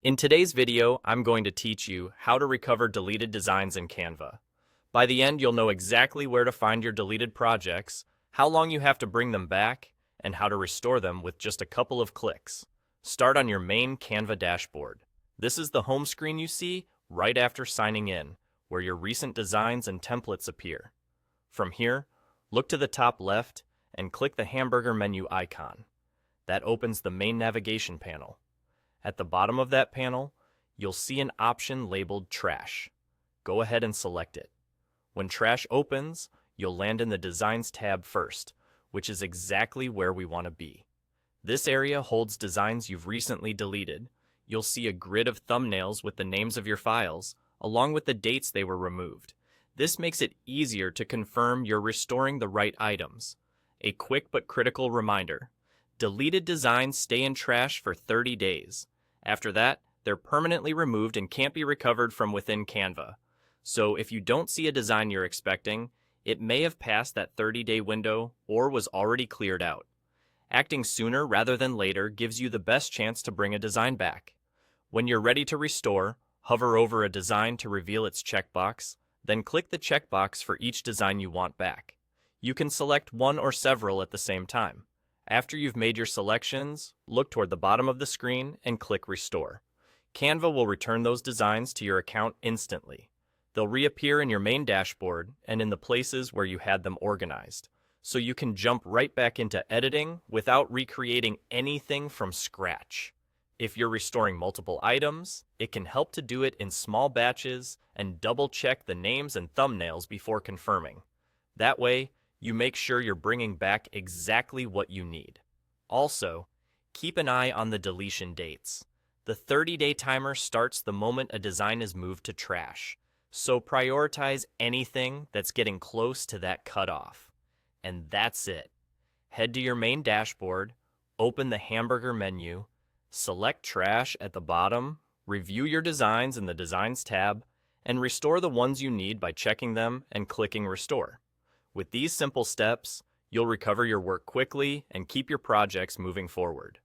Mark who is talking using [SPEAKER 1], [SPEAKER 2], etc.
[SPEAKER 1] In today's video, I'm going to teach you how to recover deleted designs in Canva. By the end, you'll know exactly where to find your deleted projects, how long you have to bring them back, and how to restore them with just a couple of clicks. Start on your main Canva dashboard. This is the home screen you see right after signing in, where your recent designs and templates appear. From here, look to the top left and click the hamburger menu icon. That opens the main navigation panel. At the bottom of that panel, you'll see an option labeled Trash. Go ahead and select it. When Trash opens, you'll land in the Designs tab first, which is exactly where we want to be. This area holds designs you've recently deleted. You'll see a grid of thumbnails with the names of your files, along with the dates they were removed. This makes it easier to confirm you're restoring the right items. A quick but critical reminder: deleted designs stay in trash for 30 days. After that, they're permanently removed and can't be recovered from within Canva. So if you don't see a design you're expecting, it may have passed that 30-day window or was already cleared out. Acting sooner rather than later gives you the best chance to bring a design back. When you're ready to restore, hover over a design to reveal its checkbox, then click the checkbox for each design you want back. You can select one or several at the same time. After you've made your selections, look toward the bottom of the screen and click Restore. Canva will return those designs to your account instantly. They'll reappear in your main dashboard and in the places where you had them organized, so you can jump right back into editing without recreating anything from scratch. If you're restoring multiple items, it can help to do it in small batches and double-check the names and thumbnails before confirming. That way, you make sure you're bringing back exactly what you need. Also, keep an eye on the deletion dates. The 30-day timer starts the moment a design is moved to trash, so prioritize anything that's getting close to that cutoff. And that's it. Head to your main dashboard, open the hamburger menu, select Trash at the bottom, review your designs in the Designs tab, and restore the ones you need by checking them and clicking Restore. With these simple steps, you'll recover your work quickly and keep your projects moving forward.